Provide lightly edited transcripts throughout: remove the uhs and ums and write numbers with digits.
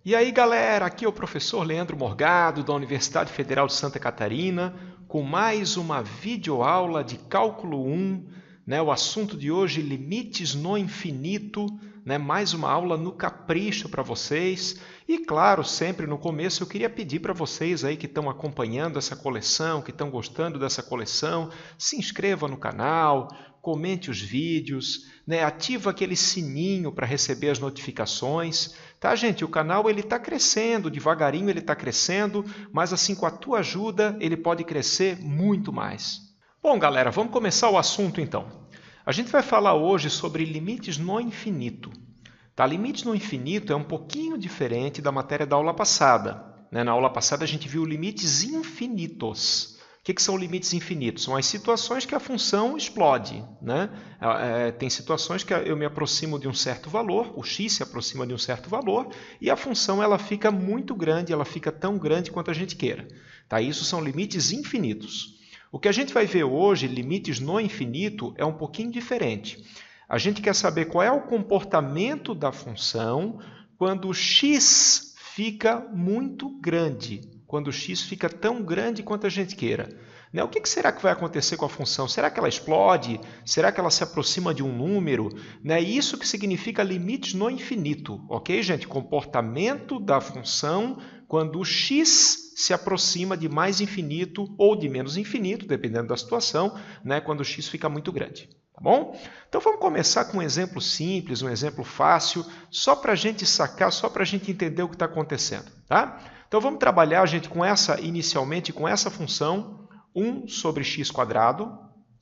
E aí, galera, aqui é o professor Leandro Morgado, da Universidade Federal de Santa Catarina, com mais uma videoaula de Cálculo 1, o assunto de hoje, limites no infinito, mais uma aula no capricho para vocês. E claro, sempre no começo eu queria pedir para vocês aí que estão acompanhando essa coleção, que estão gostando dessa coleção, se inscreva no canal, comente os vídeos, ativa aquele sininho para receber as notificações. Tá, gente? O canal está crescendo, devagarinho ele está crescendo, mas assim com a tua ajuda ele pode crescer muito mais. Bom, galera, vamos começar o assunto então. A gente vai falar hoje sobre limites no infinito. Tá? Limites no infinito é um pouquinho diferente da matéria da aula passada. Na aula passada a gente viu limites infinitos. O que são limites infinitos? São as situações que a função explode. Tem situações que eu me aproximo de um certo valor, o x se aproxima de um certo valor, e a função ela fica muito grande, ela fica tão grande quanto a gente queira. Tá? Isso são limites infinitos. O que a gente vai ver hoje, limites no infinito, é um pouquinho diferente. A gente quer saber qual é o comportamento da função quando o x fica muito grande. Quando o x fica tão grande quanto a gente queira. O que será que vai acontecer com a função? Será que ela explode? Será que ela se aproxima de um número? Isso que significa limites no infinito, ok, gente? Comportamento da função quando o x se aproxima de mais infinito ou de menos infinito, dependendo da situação, quando o x fica muito grande. Tá bom? Então vamos começar com um exemplo simples, um exemplo fácil, só para a gente sacar, só para a gente entender o que está acontecendo. Tá? Então vamos trabalhar, gente, inicialmente com essa função 1 sobre x², tá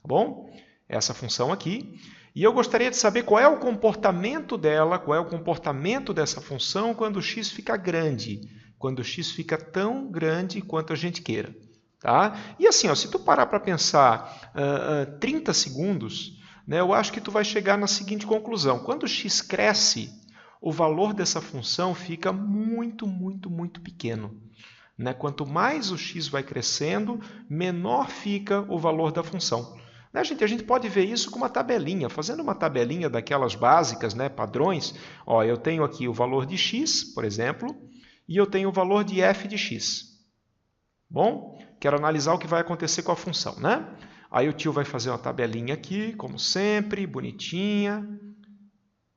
bom? Essa função aqui. E eu gostaria de saber qual é o comportamento dela, qual é o comportamento dessa função quando o x fica grande, quando o x fica tão grande quanto a gente queira. Tá? E assim, se tu parar para pensar 30 segundos, eu acho que tu vai chegar na seguinte conclusão. Quando o x cresce, o valor dessa função fica muito, muito, muito pequeno. Quanto mais o x vai crescendo, menor fica o valor da função. Gente, a gente pode ver isso com uma tabelinha, fazendo uma tabelinha daquelas básicas, padrões. Eu tenho aqui o valor de x, por exemplo, e eu tenho o valor de f de x. Bom, quero analisar o que vai acontecer com a função. Aí o tio vai fazer uma tabelinha aqui, como sempre, bonitinha.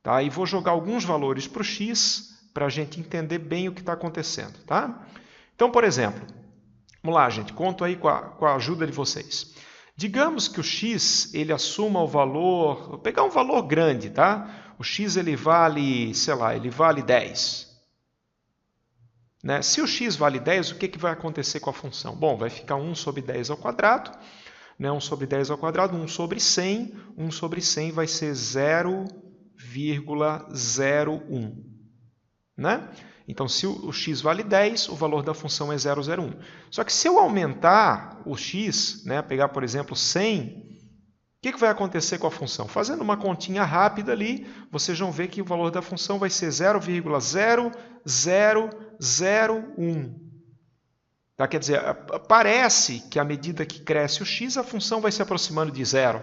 Tá? E vou jogar alguns valores para o x para a gente entender bem o que está acontecendo. Tá? Então, por exemplo, vamos lá, gente, conto aí com a ajuda de vocês. Digamos que o x ele assuma o valor, vou pegar um valor grande, tá? O x ele vale, sei lá, ele vale 10. Se o x vale 10, o que vai acontecer com a função? Bom, vai ficar 1 sobre 10 ao quadrado, 1 sobre 10 ao quadrado, 1 sobre 100, 1 sobre 100 vai ser 0,01. Então, se o x vale 10, o valor da função é 0,01. Só que se eu aumentar o x, pegar, por exemplo, 100, o que vai acontecer com a função? Fazendo uma continha rápida ali, vocês vão ver que o valor da função vai ser 0,0001. Tá? Quer dizer, parece que à medida que cresce o x, a função vai se aproximando de zero.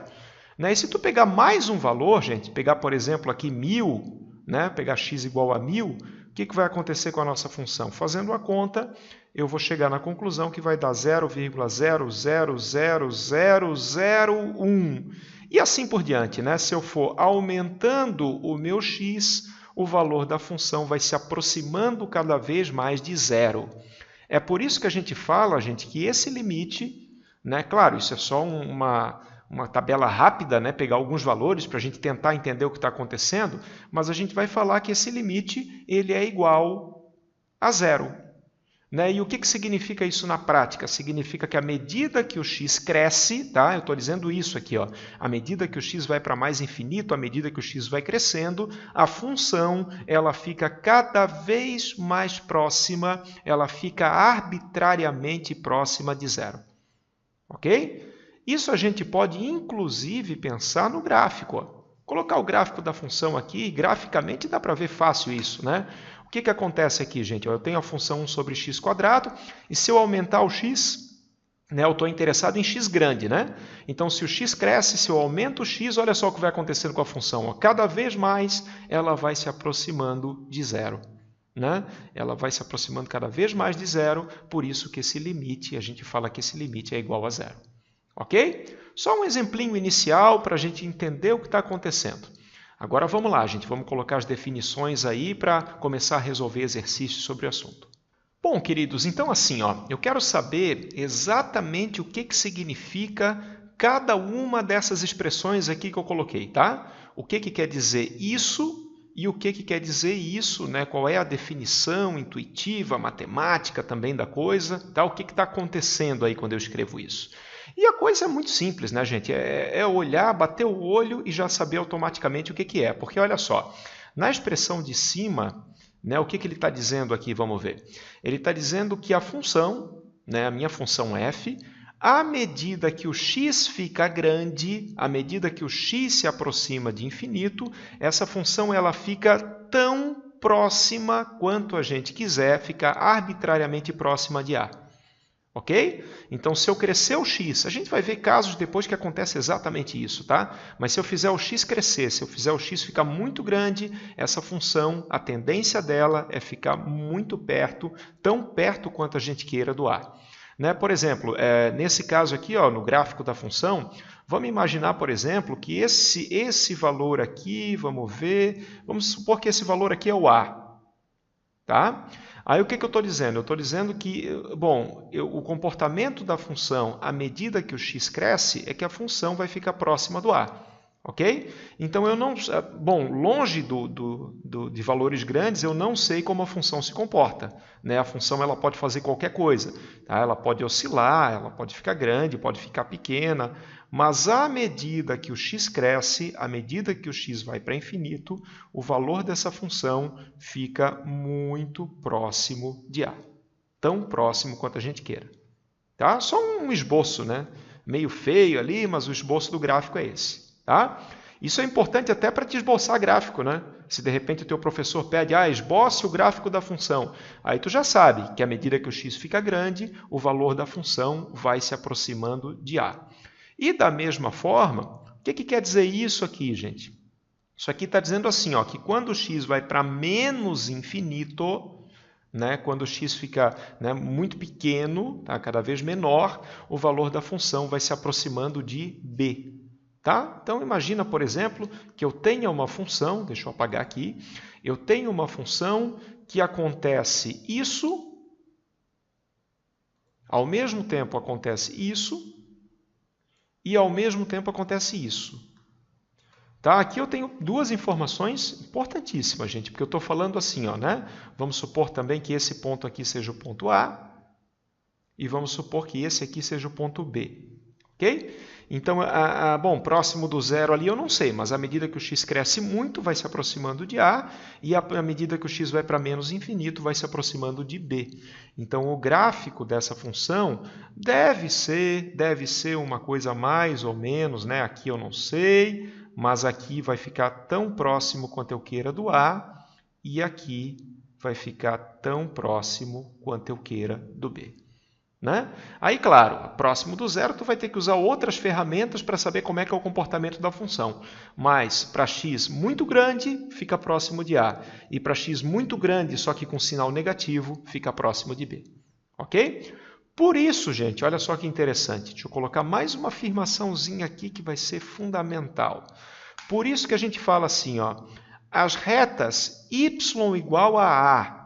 E se tu pegar mais um valor, gente, pegar, por exemplo, aqui 1000, pegar x igual a 1000, o que vai acontecer com a nossa função? Fazendo a conta, eu vou chegar na conclusão que vai dar 0,000001. E assim por diante. Se eu for aumentando o meu x, o valor da função vai se aproximando cada vez mais de zero. É por isso que a gente fala, gente, que esse limite, claro, isso é só uma tabela rápida, pegar alguns valores para a gente tentar entender o que está acontecendo, mas a gente vai falar que esse limite ele é igual a zero. E o que significa isso na prática? Significa que à medida que o x cresce, tá? Eu estou dizendo isso aqui, à medida que o x vai para mais infinito, à medida que o x vai crescendo, a função ela fica cada vez mais próxima, ela fica arbitrariamente próxima de zero. Ok? Isso a gente pode, inclusive, pensar no gráfico. Colocar o gráfico da função aqui, graficamente dá para ver fácil isso. O que acontece aqui, gente? Eu tenho a função 1 sobre x², e se eu aumentar o x, eu estou interessado em x grande. Então, se o x cresce, se eu aumento o x, olha só o que vai acontecendo com a função. Cada vez mais ela vai se aproximando de zero. né? Ela vai se aproximando cada vez mais de zero, por isso que esse limite, a gente fala que esse limite é igual a zero. Ok? Só um exemplinho inicial para a gente entender o que está acontecendo. Agora vamos lá, gente, vamos colocar as definições aí para começar a resolver exercícios sobre o assunto. Bom, queridos, então assim, ó, eu quero saber exatamente o que significa cada uma dessas expressões aqui que eu coloquei, tá? O que quer dizer isso e o que quer dizer isso, né? Qual é a definição intuitiva, matemática também da coisa, tá? O que está acontecendo aí quando eu escrevo isso? E a coisa é muito simples, né, gente? É olhar, bater o olho e já saber automaticamente o que é. Porque, olha só, na expressão de cima, né, o que ele está dizendo aqui? Vamos ver. Ele está dizendo que a função, né, a minha função f, à medida que o x fica grande, à medida que o x se aproxima de infinito, essa função ela fica tão próxima quanto a gente quiser, fica arbitrariamente próxima de a. Ok? Então, se eu crescer o x, a gente vai ver casos depois que acontece exatamente isso, tá? Mas se eu fizer o x crescer, se eu fizer o x ficar muito grande, essa função, a tendência dela é ficar muito perto, tão perto quanto a gente queira do a. Né? Por exemplo, nesse caso aqui, ó, no gráfico da função, vamos imaginar, por exemplo, que esse valor aqui, vamos ver, vamos supor que esse valor aqui é o a. Tá? Aí o que eu estou dizendo? Eu estou dizendo que, bom, o comportamento da função à medida que o x cresce é que a função vai ficar próxima do a. Ok? Então, eu não, bom, longe de valores grandes, eu não sei como a função se comporta. Né? A função ela pode fazer qualquer coisa. Tá? Ela pode oscilar, ela pode ficar grande, pode ficar pequena. Mas à medida que o x cresce, à medida que o x vai para infinito, o valor dessa função fica muito próximo de a. Tão próximo quanto a gente queira. Tá? Só um esboço, né? Meio feio ali, mas o esboço do gráfico é esse. Tá? Isso é importante até para te esboçar gráfico, né? Se de repente o teu professor pede, esboce o gráfico da função. Aí tu já sabe que à medida que o x fica grande, o valor da função vai se aproximando de a. E da mesma forma, o que quer dizer isso aqui, gente? Isso aqui está dizendo assim, ó, que quando o x vai para menos infinito, né, quando o x fica, né, muito pequeno, tá, cada vez menor, o valor da função vai se aproximando de b. Tá? Então, imagina, por exemplo, que eu tenha uma função, deixa eu apagar aqui, eu tenho uma função que acontece isso, ao mesmo tempo acontece isso, e ao mesmo tempo acontece isso. Tá? Aqui eu tenho duas informações importantíssimas, gente, porque eu estou falando assim, ó, né? Vamos supor também que esse ponto aqui seja o ponto A, e vamos supor que esse aqui seja o ponto B. Ok? Então, bom, próximo do zero ali eu não sei, mas à medida que o x cresce muito, vai se aproximando de a, e à medida que o x vai para menos infinito, vai se aproximando de b. Então, o gráfico dessa função deve ser uma coisa mais ou menos, né? Aqui eu não sei, mas aqui vai ficar tão próximo quanto eu queira do a, e aqui vai ficar tão próximo quanto eu queira do b. Né? Aí, claro, próximo do zero, tu vai ter que usar outras ferramentas para saber como é que é o comportamento da função. Mas para x muito grande, fica próximo de a. E para x muito grande, só que com sinal negativo, fica próximo de b. Ok? Por isso, gente, olha só que interessante. Deixa eu colocar mais uma afirmaçãozinha aqui que vai ser fundamental. Por isso que a gente fala assim, ó, as retas y igual a a.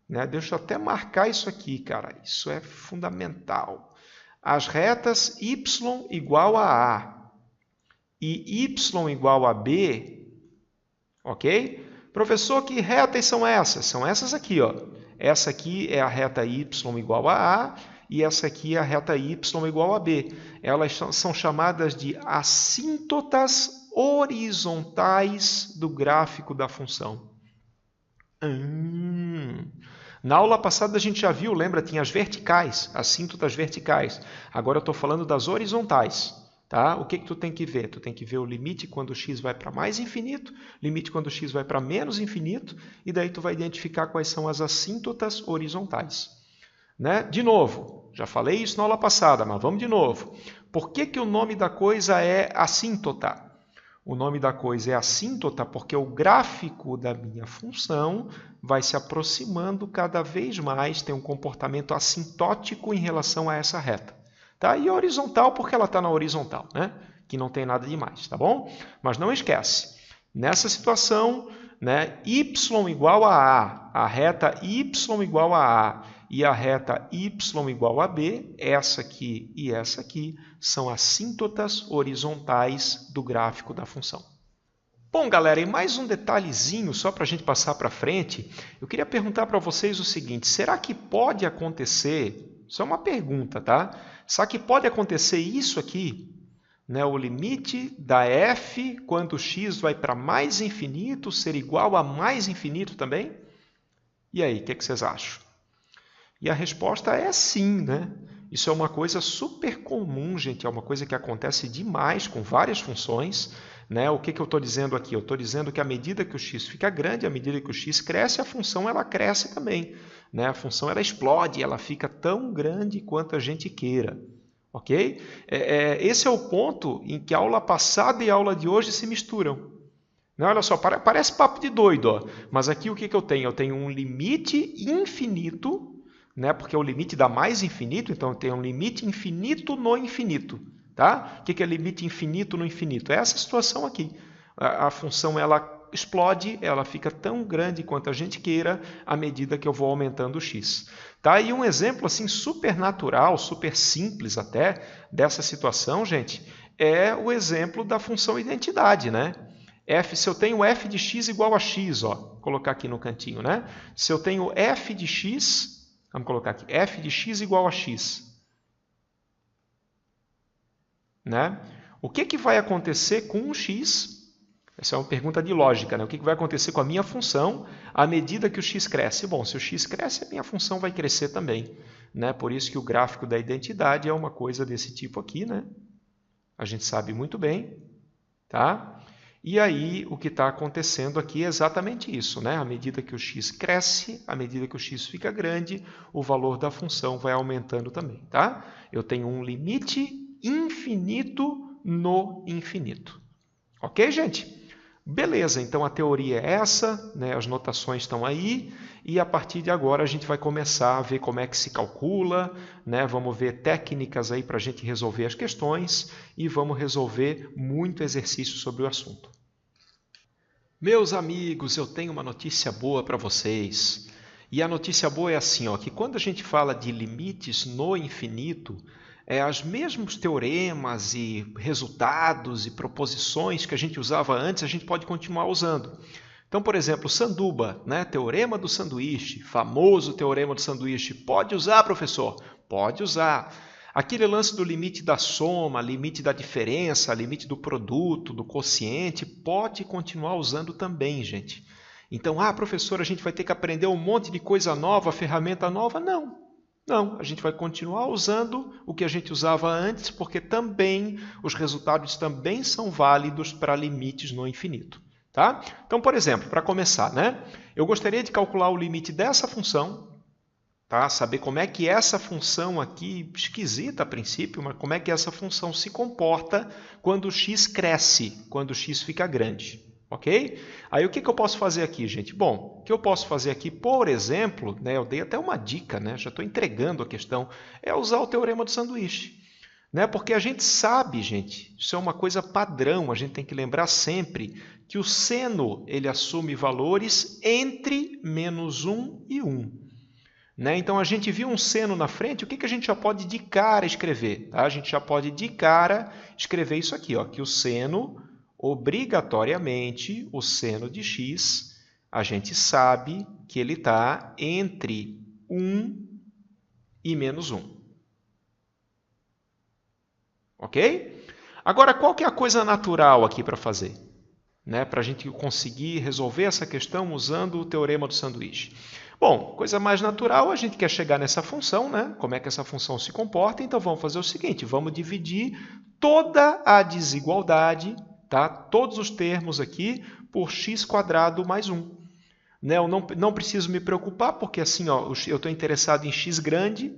Né? Deixa eu até marcar isso aqui, cara. Isso é fundamental. As retas y igual a a e y igual a b, ok? Professor, que retas são essas? São essas aqui, ó. Essa aqui é a reta y igual a a e essa aqui é a reta y igual a b. Elas são chamadas de assíntotas horizontais do gráfico da função. Na aula passada a gente já viu, lembra, tinha as verticais, assíntotas verticais. Agora eu estou falando das horizontais. Tá? O que tu tem que ver? Tu tem que ver o limite quando o x vai para mais infinito, limite quando o x vai para menos infinito, e daí tu vai identificar quais são as assíntotas horizontais. Né? De novo, já falei isso na aula passada, mas vamos de novo. Por que o nome da coisa é assíntota? O nome da coisa é assíntota porque o gráfico da minha função vai se aproximando cada vez mais, tem um comportamento assintótico em relação a essa reta. Tá? E horizontal porque ela está na horizontal, né? Que não tem nada demais, tá bom? Mas não esquece, nessa situação, né, y igual a reta y igual a A e a reta y igual a B, essa aqui e essa aqui, são assíntotas horizontais do gráfico da função. Bom, galera, e mais um detalhezinho, só para a gente passar para frente, eu queria perguntar para vocês o seguinte, será que pode acontecer, isso é uma pergunta, tá? Será que pode acontecer isso aqui? Né, o limite da f, quando x vai para mais infinito, ser igual a mais infinito também? E aí, o que vocês acham? E a resposta é sim, né? Isso é uma coisa super comum, gente, é uma coisa que acontece demais com várias funções. Né? O que eu estou dizendo aqui? Eu estou dizendo que à medida que o x fica grande, à medida que o x cresce, a função ela cresce também. Né? A função ela explode, ela fica tão grande quanto a gente queira. Ok? Esse é o ponto em que a aula passada e a aula de hoje se misturam. Não, olha só, parece papo de doido, ó. Mas aqui o que eu tenho? Eu tenho um limite infinito, né? Porque é o limite dá mais infinito, então eu tenho um limite infinito no infinito. Tá? O que é limite infinito no infinito? É essa situação aqui. A função ela explode, ela fica tão grande quanto a gente queira à medida que eu vou aumentando o x. Tá? E um exemplo assim super natural, super simples até, dessa situação, gente, é o exemplo da função identidade. Né? Se eu tenho f de x igual a x, ó, vou colocar aqui no cantinho, né? Se eu tenho f de x, vamos colocar aqui, f de x igual a x. Né? O que vai acontecer com o x? Essa é uma pergunta de lógica. Né? O que vai acontecer com a minha função à medida que o x cresce? Bom, se o x cresce, a minha função vai crescer também. Né? Por isso que o gráfico da identidade é uma coisa desse tipo aqui. Né? A gente sabe muito bem. Tá? E aí, o que está acontecendo aqui é exatamente isso. Né? À medida que o x cresce, à medida que o x fica grande, o valor da função vai aumentando também. Tá? Eu tenho um limite infinito no infinito. Ok, gente? Beleza, então a teoria é essa, né? As notações estão aí, e a partir de agora a gente vai começar a ver como é que se calcula, né? Vamos ver técnicas aí para a gente resolver as questões e vamos resolver muito exercício sobre o assunto. Meus amigos, eu tenho uma notícia boa para vocês. E a notícia boa é assim, ó, que quando a gente fala de limites no infinito, os mesmos teoremas e resultados e proposições que a gente usava antes, a gente pode continuar usando. Então, por exemplo, sanduba, né? Teorema do sanduíche, famoso teorema do sanduíche. Pode usar, professor? Pode usar. Aquele lance do limite da soma, limite da diferença, limite do produto, do quociente, pode continuar usando também, gente. Então, professor, a gente vai ter que aprender um monte de coisa nova, ferramenta nova? Não. Não, a gente vai continuar usando o que a gente usava antes, porque também os resultados também são válidos para limites no infinito. Tá? Então, por exemplo, para começar, né? Eu gostaria de calcular o limite dessa função, tá? Saber como é que essa função aqui, esquisita a princípio, mas como é que essa função se comporta quando o x cresce, quando o x fica grande. Ok? Aí o que eu posso fazer aqui, gente? Bom, o que eu posso fazer aqui, por exemplo, né, eu dei até uma dica, né, já estou entregando a questão, é usar o teorema do sanduíche. Né, porque a gente sabe, gente, isso é uma coisa padrão, a gente tem que lembrar sempre que o seno ele assume valores entre -1 e 1. Né? Então, a gente viu um seno na frente, o que a gente já pode de cara escrever? Tá? A gente já pode de cara escrever isso aqui, ó, que o seno... Obrigatoriamente, o seno de x, a gente sabe que ele está entre 1 e -1. Ok? Agora, qual que é a coisa natural aqui para fazer? Né? Para a gente conseguir resolver essa questão usando o teorema do sanduíche. Bom, coisa mais natural, a gente quer chegar nessa função, né? Como é que essa função se comporta? Então, vamos fazer o seguinte, vamos dividir toda a desigualdade, tá? Todos os termos aqui por x² mais 1. Né? Eu não preciso me preocupar, porque assim, ó, eu estou interessado em x grande,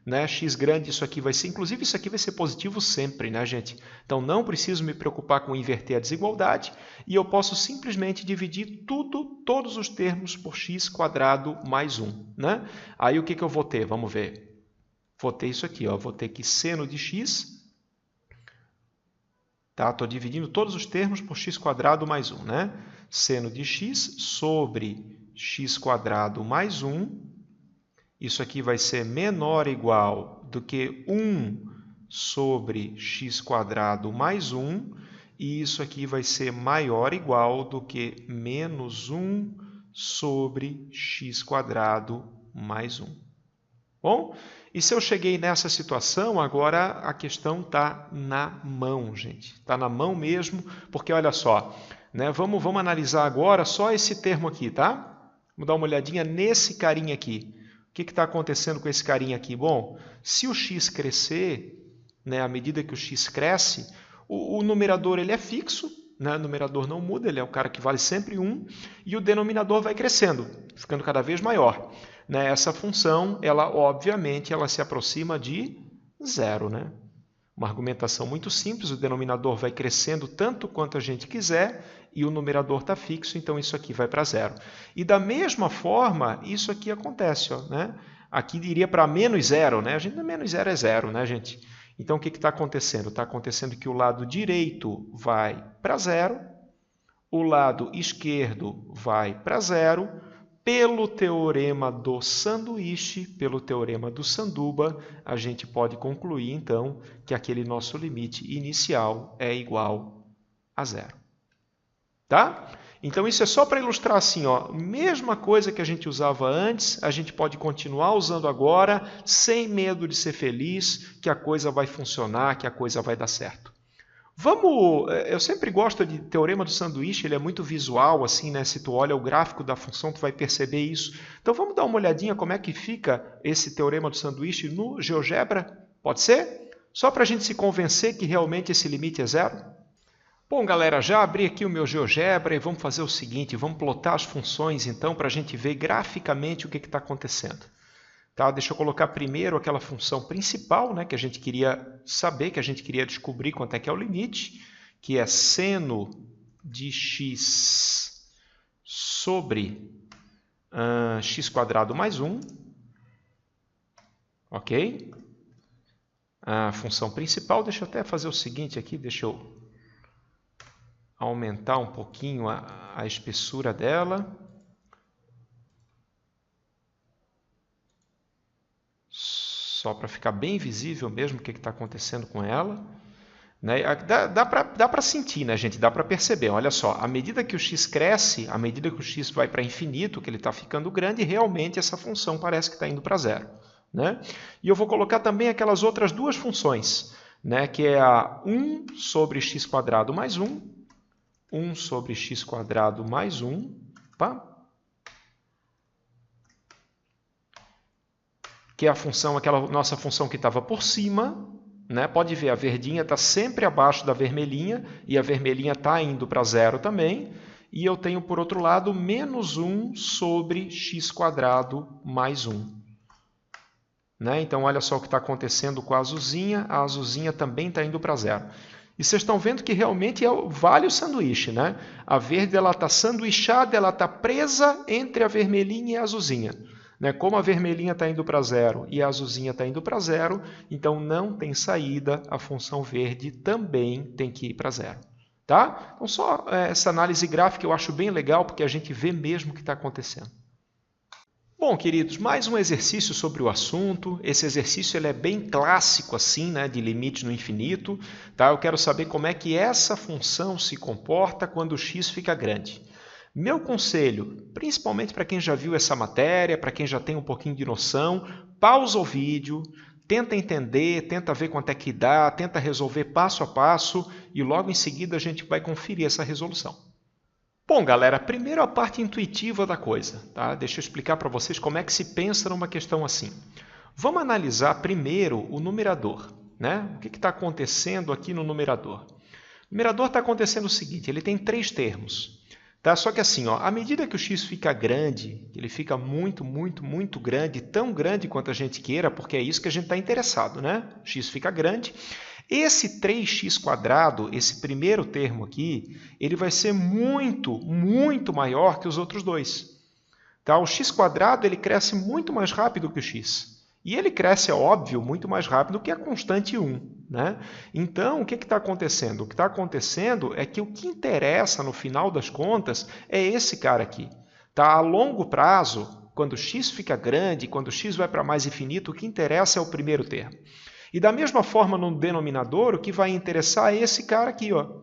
né? X grande, isso aqui vai ser, inclusive isso aqui vai ser positivo sempre, né, gente? Então não preciso me preocupar com inverter a desigualdade e eu posso simplesmente dividir todos os termos por x quadrado mais 1, né? Aí o que eu vou ter? Vamos ver. Vou ter isso aqui, ó. Vou ter que seno de x, tá? Estou dividindo todos os termos por x quadrado mais 1, né? Seno de x sobre x quadrado mais 1. Isso aqui vai ser menor ou igual do que 1 sobre x quadrado mais 1. E isso aqui vai ser maior ou igual do que menos 1 sobre x quadrado mais 1. Bom, e se eu cheguei nessa situação, agora a questão está na mão, gente. Está na mão mesmo, porque olha só, né? Vamos analisar agora só esse termo aqui, tá? Vamos dar uma olhadinha nesse carinha aqui. O que está acontecendo com esse carinha aqui? Bom, se o x crescer, né, à medida que o x cresce, o numerador ele é fixo, né? O numerador não muda, ele é o cara que vale sempre 1, e o denominador vai crescendo, ficando cada vez maior. Né? Essa função, obviamente, ela se aproxima de zero, né? Uma argumentação muito simples, o denominador vai crescendo tanto quanto a gente quiser e o numerador está fixo, então isso aqui vai para zero. E da mesma forma, isso aqui acontece, ó, né? Aqui iria para menos zero, né? A gente, menos zero é zero, né, gente? Então o que está acontecendo? Está acontecendo que o lado direito vai para zero, o lado esquerdo vai para zero. Pelo teorema do sanduíche, pelo teorema do sanduba, a gente pode concluir, então, que aquele nosso limite inicial é igual a zero. Tá? Então, isso é só para ilustrar assim, ó, mesma coisa que a gente usava antes, a gente pode continuar usando agora, sem medo de ser feliz, que a coisa vai funcionar, que a coisa vai dar certo. Eu sempre gosto de teorema do sanduíche, ele é muito visual, assim, né? Se tu olha o gráfico da função, tu vai perceber isso. Então vamos dar uma olhadinha como é que fica esse teorema do sanduíche no GeoGebra? Pode ser? Só para a gente se convencer que realmente esse limite é zero? Bom, galera, já abri aqui o meu GeoGebra e vamos fazer o seguinte, vamos plotar as funções, então, para a gente ver graficamente o que está acontecendo. Tá? Deixa eu colocar primeiro aquela função principal, né, que a gente queria saber, que a gente queria descobrir quanto é que é o limite, que é seno de x sobre x quadrado mais 1. Ok? A função principal, deixa eu até fazer o seguinte aqui, deixa eu aumentar um pouquinho a espessura dela. Só para ficar bem visível mesmo o que está acontecendo com ela. Né? Dá para sentir, né, gente? Dá para perceber. Olha só, à medida que o x cresce, à medida que o x vai para infinito, que ele está ficando grande, realmente essa função parece que está indo para zero. Né? E eu vou colocar também aquelas outras duas funções, né, que é a 1 sobre x quadrado mais 1, 1 sobre x quadrado mais 1, opa, que é a função, aquela nossa função que estava por cima, né? Pode ver, a verdinha está sempre abaixo da vermelhinha, e a vermelhinha está indo para zero também, e eu tenho, por outro lado, menos 1 sobre x quadrado mais 1. Né? Então, olha só o que está acontecendo com a azulzinha também está indo para zero. E vocês estão vendo que realmente vale o sanduíche, né? A verde está sanduichada, ela está presa entre a vermelhinha e a azulzinha. Né? Como a vermelhinha está indo para zero e a azulzinha está indo para zero, então não tem saída, a função verde também tem que ir para zero. Tá? Então, só essa análise gráfica eu acho bem legal, porque a gente vê mesmo o que está acontecendo. Bom, queridos, mais um exercício sobre o assunto. Esse exercício ele é bem clássico, assim, né, de limite no infinito. Tá? Eu quero saber como é que essa função se comporta quando o x fica grande. Meu conselho, principalmente para quem já viu essa matéria, para quem já tem um pouquinho de noção, pausa o vídeo, tenta entender, tenta ver quanto é que dá, tenta resolver passo a passo e logo em seguida a gente vai conferir essa resolução. Bom, galera, primeiro a parte intuitiva da coisa. Tá? Deixa eu explicar para vocês como é que se pensa numa questão assim. Vamos analisar primeiro o numerador. Né? O que está acontecendo aqui no numerador? O numerador está acontecendo o seguinte, ele tem três termos. Tá? Só que assim, ó, à medida que o x fica grande, ele fica muito, muito, muito grande, tão grande quanto a gente queira, porque é isso que a gente está interessado, né? O x fica grande. Esse 3x², esse primeiro termo aqui, ele vai ser muito, muito maior que os outros dois. Tá? O x² ele cresce muito mais rápido que o x. E ele cresce, é óbvio, muito mais rápido que a constante 1. Né? Então, o que está acontecendo? O que está acontecendo é que o que interessa, no final das contas, é esse cara aqui. Tá? A longo prazo, quando x fica grande, quando x vai para mais infinito, o que interessa é o primeiro termo. E da mesma forma, no denominador, o que vai interessar é esse cara aqui. Ó,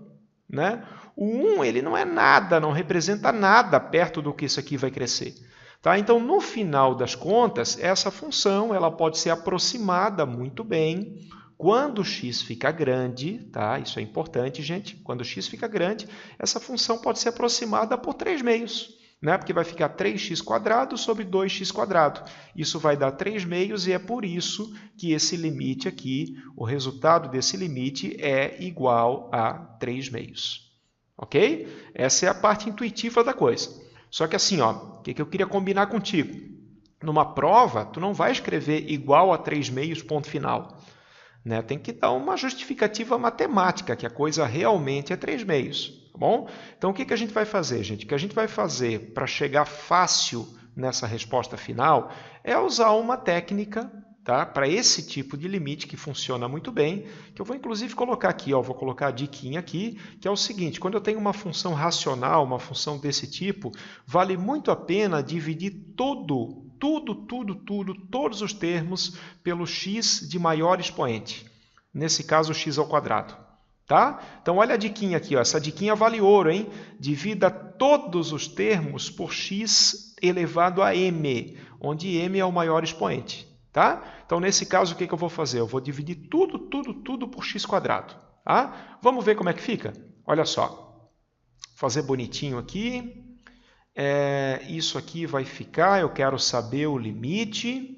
né? O 1 ele não é nada, não representa nada perto do que isso aqui vai crescer. Tá? Então, no final das contas, essa função ela pode ser aproximada muito bem quando x fica grande. Tá? Isso é importante, gente. Quando x fica grande, essa função pode ser aproximada por 3 meios. Né? Porque vai ficar 3x² sobre 2x². Isso vai dar 3 meios e é por isso que esse limite aqui, o resultado desse limite é igual a 3 meios. Ok? Essa é a parte intuitiva da coisa. Só que assim, ó, o que eu queria combinar contigo? Numa prova, tu não vai escrever igual a 3 meios, ponto final. Né? Tem que dar uma justificativa matemática, que a coisa realmente é 3 meios. Tá bom? Então, o que a gente vai fazer, gente? O que a gente vai fazer para chegar fácil nessa resposta final é usar uma técnica, tá? Para esse tipo de limite que funciona muito bem, que eu vou inclusive colocar aqui, ó, vou colocar a diquinha aqui, que é o seguinte: quando eu tenho uma função racional, uma função desse tipo, vale muito a pena dividir todos os termos pelo x de maior expoente. Nesse caso, o x ao quadrado. Tá? Então, olha a diquinha aqui. Ó. Essa diquinha vale ouro. Hein? Divida todos os termos por x elevado a m, onde m é o maior expoente. Tá? Então, nesse caso, o que eu vou fazer? Eu vou dividir tudo por x². Tá? Vamos ver como é que fica? Olha só. Vou fazer bonitinho aqui. Isso aqui vai ficar, eu quero saber o limite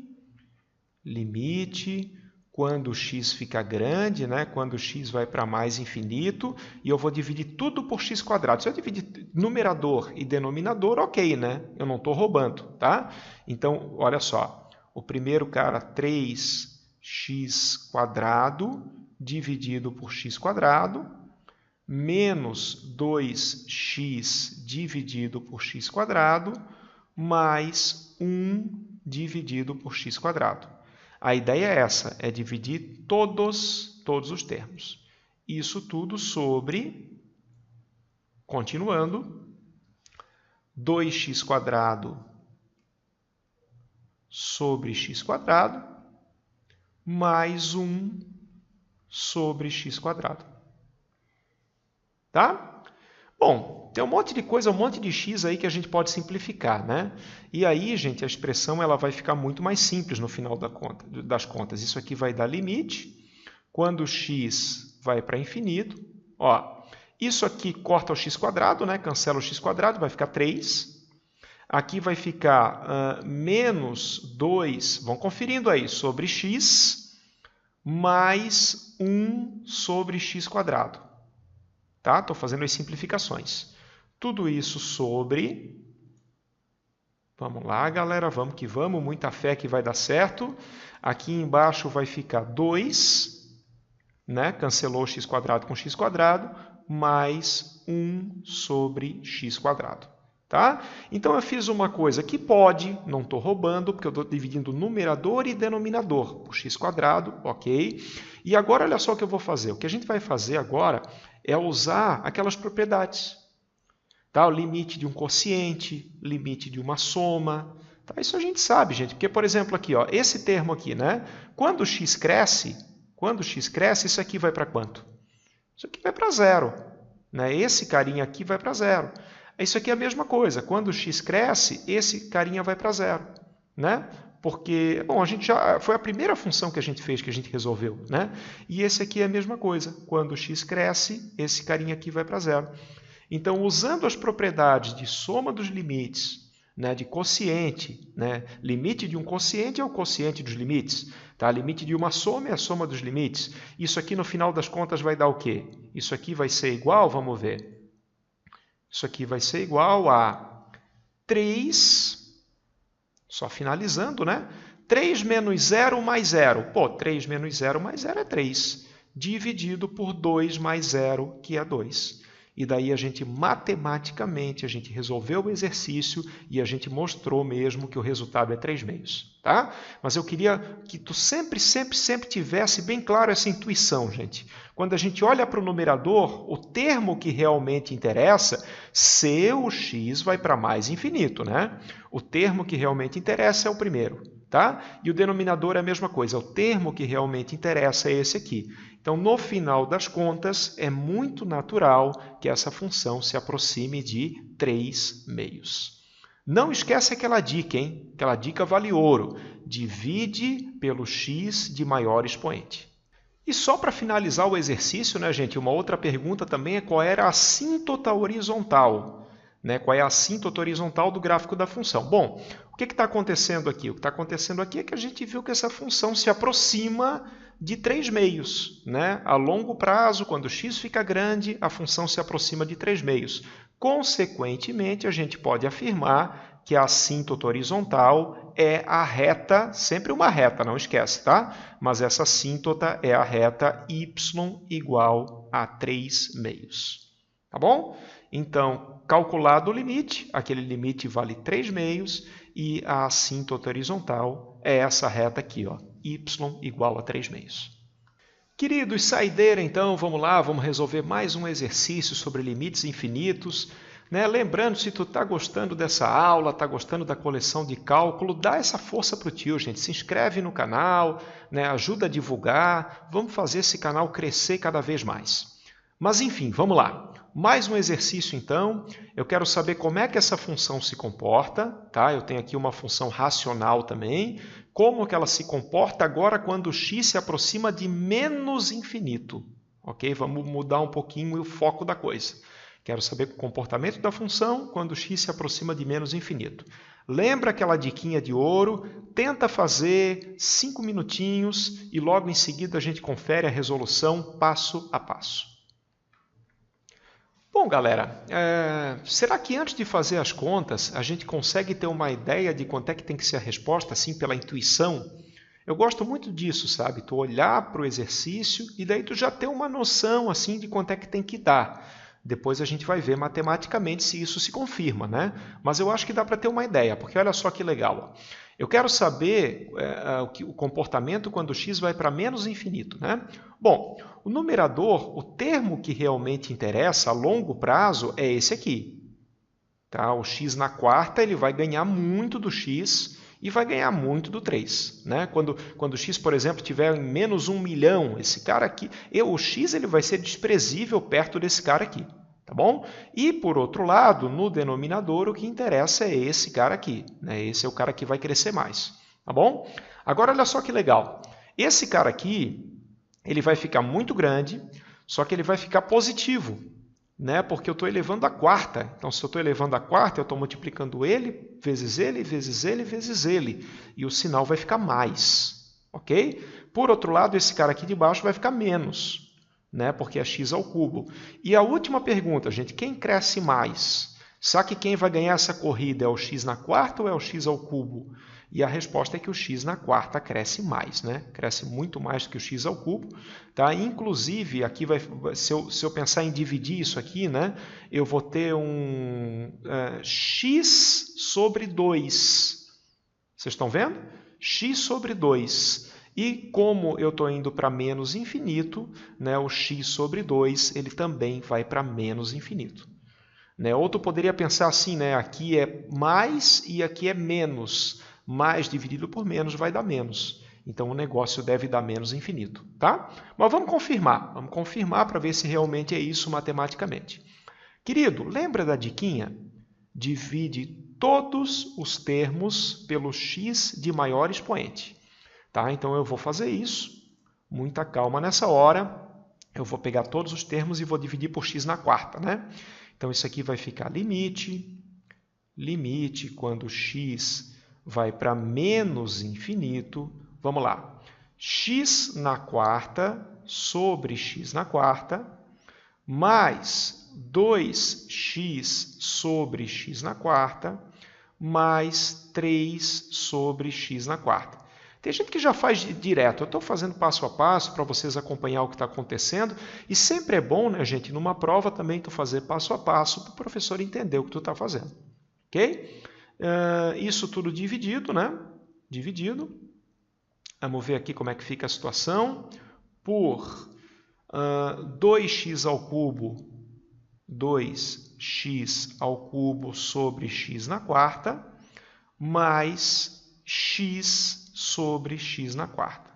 quando x fica grande, né? Quando x vai para mais infinito, e eu vou dividir tudo por x². Se eu dividir numerador e denominador, ok, né? Eu não estou roubando, tá? Então, olha só, o primeiro cara, 3x² dividido por x², menos 2x dividido por x², mais 1 dividido por x². A ideia é essa, é dividir todos os termos. Isso tudo sobre, continuando, 2x² sobre x² mais 1 sobre x². Tá? Bom, tem um monte de coisa, um monte de x aí que a gente pode simplificar, né? E aí, gente, a expressão ela vai ficar muito mais simples no final das contas. Isso aqui vai dar limite. Quando x vai para infinito, ó, isso aqui corta o x², né? Cancela o x², vai ficar 3. Aqui vai ficar menos 2, vão conferindo aí, sobre x, mais 1 sobre x². Tá? Estou fazendo as simplificações. Tudo isso sobre... Vamos lá, galera, vamos que vamos. Muita fé que vai dar certo. Aqui embaixo vai ficar 2, né? Cancelou x² com x², mais 1 sobre x². Tá? Então, eu fiz uma coisa que pode, não estou roubando, porque eu estou dividindo numerador e denominador por x², ok? E agora, olha só o que eu vou fazer. O que a gente vai fazer agora é usar aquelas propriedades. Tá? O limite de um quociente, limite de uma soma. Tá? Isso a gente sabe, gente. Porque, por exemplo, aqui, ó, esse termo aqui, né? Quando x cresce, isso aqui vai para quanto? Isso aqui vai para 0. Né? Esse carinha aqui vai para 0. Isso aqui é a mesma coisa. Quando x cresce, esse carinha vai para 0. Né? Porque, bom, foi a primeira função que a gente fez, que a gente resolveu. Né? E esse aqui é a mesma coisa. Quando x cresce, esse carinha aqui vai para 0. Então, usando as propriedades de soma dos limites, né, de quociente, né? Limite de um quociente é o quociente dos limites. Tá? Limite de uma soma é a soma dos limites. Isso aqui, no final das contas, vai dar o quê? Isso aqui vai ser igual, vamos ver. Isso aqui vai ser igual a 3, só finalizando, né? 3 menos 0 mais 0. Pô, 3 menos 0 mais 0 é 3, dividido por 2 mais 0, que é 2. E daí a gente, matematicamente, a gente resolveu o exercício e a gente mostrou mesmo que o resultado é 3/2, tá? Mas eu queria que tu sempre tivesse bem claro essa intuição, gente. Quando a gente olha para o numerador, o termo que realmente interessa, se o x vai para mais infinito, né? O termo que realmente interessa é o primeiro. Tá? E o denominador é a mesma coisa, o termo que realmente interessa é esse aqui. Então, no final das contas, é muito natural que essa função se aproxime de 3/2. Não esquece aquela dica, hein? Aquela dica vale ouro. Divide pelo x de maior expoente. E só para finalizar o exercício, né, gente, uma outra pergunta também é qual era a assíntota horizontal. Né? Qual é a assíntota horizontal do gráfico da função? Bom, o que está acontecendo aqui? O que está acontecendo aqui é que a gente viu que essa função se aproxima de 3/2. Né? A longo prazo, quando x fica grande, a função se aproxima de 3/2. Consequentemente, a gente pode afirmar que a assíntota horizontal é a reta, sempre uma reta, não esquece, tá? Mas essa assíntota é a reta y igual a 3/2. Tá bom? Então, calculado o limite, aquele limite vale 3/2 e a assíntota horizontal é essa reta aqui, ó, y igual a 3/2. Queridos, saideira então, vamos lá, vamos resolver mais um exercício sobre limites infinitos. Né? Lembrando, se tu está gostando dessa aula, está gostando da coleção de cálculo, dá essa força para o tio, gente. Se inscreve no canal, né? Ajuda a divulgar, vamos fazer esse canal crescer cada vez mais. Mas enfim, vamos lá. Mais um exercício, então. Eu quero saber como é que essa função se comporta. Tá? Eu tenho aqui uma função racional também. Como que ela se comporta agora quando x se aproxima de menos infinito. Ok? Vamos mudar um pouquinho o foco da coisa. Quero saber o comportamento da função quando x se aproxima de menos infinito. Lembra aquela diquinha de ouro? Tenta fazer 5 minutinhos e logo em seguida a gente confere a resolução passo a passo. Bom, galera, será que antes de fazer as contas, a gente consegue ter uma ideia de quanto é que tem que ser a resposta, assim, pela intuição? Eu gosto muito disso, sabe? Tu olhar para o exercício e daí tu já ter uma noção, assim, de quanto é que tem que dar. Depois a gente vai ver matematicamente se isso se confirma, né? Mas eu acho que dá para ter uma ideia, porque olha só que legal. Ó. Eu quero saber o comportamento quando x vai para menos infinito, né? Bom, o numerador, o termo que realmente interessa a longo prazo é esse aqui. Tá? O x na quarta ele vai ganhar muito do x e vai ganhar muito do 3. Né? Quando o x, por exemplo, tiver em menos 1 milhão, esse cara aqui, o x ele vai ser desprezível perto desse cara aqui. Tá bom? E, por outro lado, no denominador, o que interessa é esse cara aqui. Né? Esse é o cara que vai crescer mais. Tá bom? Agora, olha só que legal. Esse cara aqui, ele vai ficar muito grande, só que ele vai ficar positivo, né? Porque eu estou elevando a quarta. Então, se eu estou elevando a quarta, eu estou multiplicando ele, vezes ele, vezes ele, vezes ele. E o sinal vai ficar mais. Ok? Por outro lado, esse cara aqui de baixo vai ficar menos, né? Porque é x ao cubo. E a última pergunta, gente, quem cresce mais? Será que quem vai ganhar essa corrida é o x na quarta ou é o x ao cubo? E a resposta é que o x na quarta cresce mais, né? Cresce muito mais do que o x ao cubo. Tá? Inclusive, aqui se eu pensar em dividir isso aqui, né? Eu vou ter um x sobre 2. Vocês estão vendo? X sobre 2. E como eu estou indo para menos infinito, né, o x sobre 2 ele também vai para menos infinito. Né? Ou tu poderia pensar assim, né? Aqui é mais e aqui é menos. Mais dividido por menos vai dar menos. Então, o negócio deve dar menos infinito. Tá? Mas vamos confirmar para ver se realmente é isso matematicamente. Querido, lembra da diquinha? Divide todos os termos pelo x de maior expoente. Tá? Então, eu vou fazer isso. Muita calma nessa hora. Eu vou pegar todos os termos e vou dividir por x na quarta. Né? Então, isso aqui vai ficar limite quando x vai para menos infinito. Vamos lá. X na quarta sobre x na quarta, mais 2x sobre x na quarta mais 3 sobre x na quarta. Tem gente que já faz direto. Eu estou fazendo passo a passo para vocês acompanhar o que está acontecendo. E sempre é bom, né, gente, numa prova também tu fazer passo a passo para o professor entender o que tu está fazendo. Ok? Isso tudo dividido, né? Dividido. Vamos ver aqui como é que fica a situação. Por 2x ao cubo, 2x ao cubo sobre x na quarta, mais x sobre x na quarta.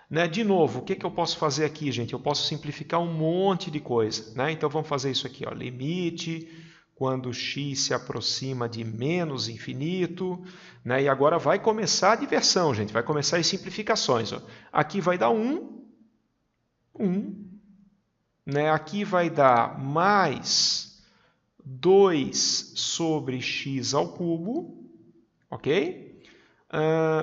Né? De novo, o que eu posso fazer aqui, gente? Eu posso simplificar um monte de coisa. Né? Então, vamos fazer isso aqui. Ó. Limite quando x se aproxima de menos infinito. Né? E agora vai começar a diversão, gente. Vai começar as simplificações. Ó. Aqui vai dar 1. Né? Aqui vai dar mais 2 sobre x ao cubo. Ok?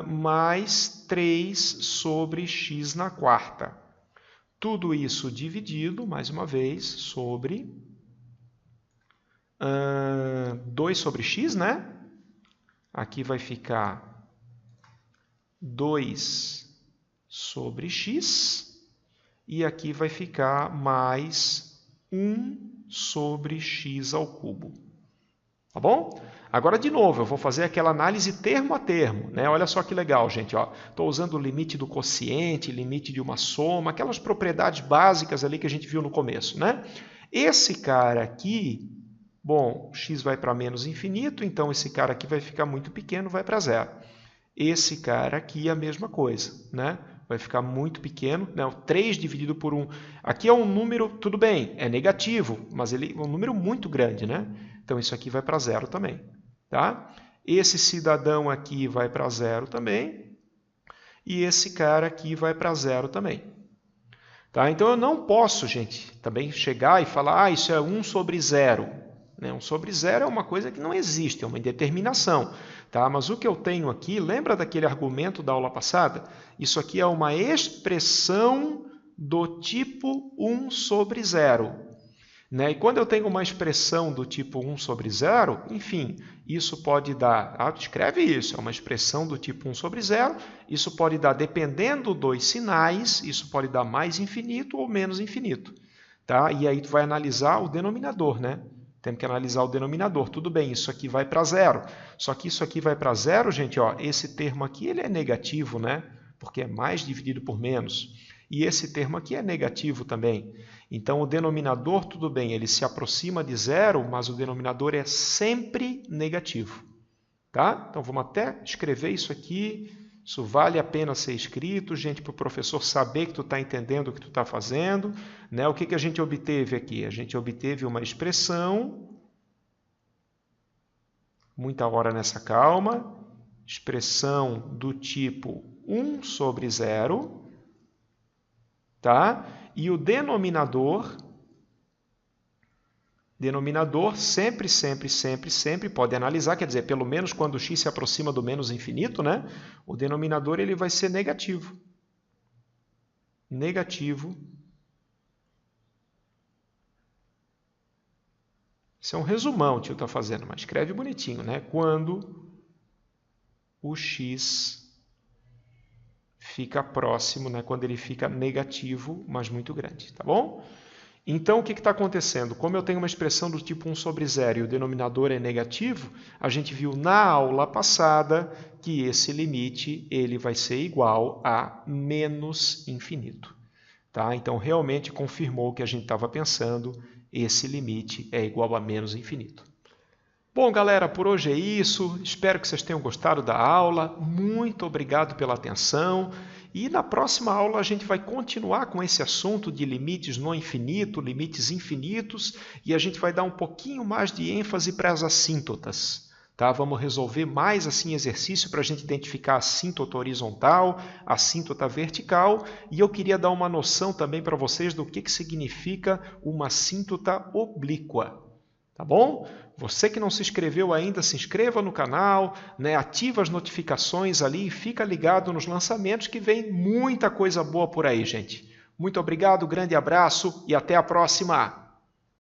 Mais 3 sobre x na quarta. Tudo isso dividido, mais uma vez, sobre 2 sobre x, né? Aqui vai ficar 2 sobre x. E aqui vai ficar mais 1 sobre x ao cubo. Tá bom? Agora, de novo, eu vou fazer aquela análise termo a termo. Né? Olha só que legal, gente. Estou usando o limite do quociente, limite de uma soma, aquelas propriedades básicas ali que a gente viu no começo. Né? Esse cara aqui, bom, x vai para menos infinito, então esse cara aqui vai ficar muito pequeno, vai para zero. Esse cara aqui é a mesma coisa, né? Vai ficar muito pequeno, né? O 3 dividido por 1. Aqui é um número, tudo bem, é negativo, mas ele é um número muito grande, né? Então, isso aqui vai para zero também. Tá? Esse cidadão aqui vai para zero também. E esse cara aqui vai para zero também. Tá? Então, eu não posso, gente, também chegar e falar, isso é 1 sobre 0. 1 sobre 0 é uma coisa que não existe, é uma indeterminação. Tá? Mas o que eu tenho aqui, lembra daquele argumento da aula passada? Isso aqui é uma expressão do tipo 1 sobre 0. Né? E quando eu tenho uma expressão do tipo 1 sobre 0, enfim, isso pode dar... escreve isso, é uma expressão do tipo 1 sobre 0. Isso pode dar, dependendo dos sinais, isso pode dar mais infinito ou menos infinito. Tá? E aí tu vai analisar o denominador, né? Temos que analisar o denominador. Tudo bem, isso aqui vai para zero. Só que isso aqui vai para zero, gente, ó, esse termo aqui ele é negativo, né? Porque é mais dividido por menos. E esse termo aqui é negativo também. Então, o denominador, tudo bem, ele se aproxima de zero, mas o denominador é sempre negativo. Tá? Então, vamos até escrever isso aqui. Isso vale a pena ser escrito, gente, para o professor saber que tu está entendendo o que tu está fazendo. Né? O que a gente obteve aqui? A gente obteve uma expressão, muita hora nessa calma, expressão do tipo 1 sobre 0, tá? E o denominador sempre, sempre, sempre, sempre pode analisar, quer dizer, pelo menos quando x se aproxima do menos infinito, né? O denominador ele vai ser negativo. Negativo. Isso é um resumão que o tio está fazendo, mas escreve bonitinho, né? Quando o x fica próximo, né? Quando ele fica negativo, mas muito grande, tá bom? Então, o que está acontecendo? Como eu tenho uma expressão do tipo 1 sobre 0 e o denominador é negativo, a gente viu na aula passada que esse limite ele vai ser igual a menos infinito. Tá? Então, realmente confirmou o que a gente estava pensando, esse limite é igual a menos infinito. Bom, galera, por hoje é isso. Espero que vocês tenham gostado da aula. Muito obrigado pela atenção. E na próxima aula a gente vai continuar com esse assunto de limites no infinito, limites infinitos, e a gente vai dar um pouquinho mais de ênfase para as assíntotas. Tá? Vamos resolver mais assim exercício para a gente identificar a assíntota horizontal, a assíntota vertical, e eu queria dar uma noção também para vocês do que significa uma assíntota oblíqua. Tá bom? Você que não se inscreveu ainda, se inscreva no canal, né? Ativa as notificações ali e fica ligado nos lançamentos que vem muita coisa boa por aí, gente. Muito obrigado, grande abraço e até a próxima!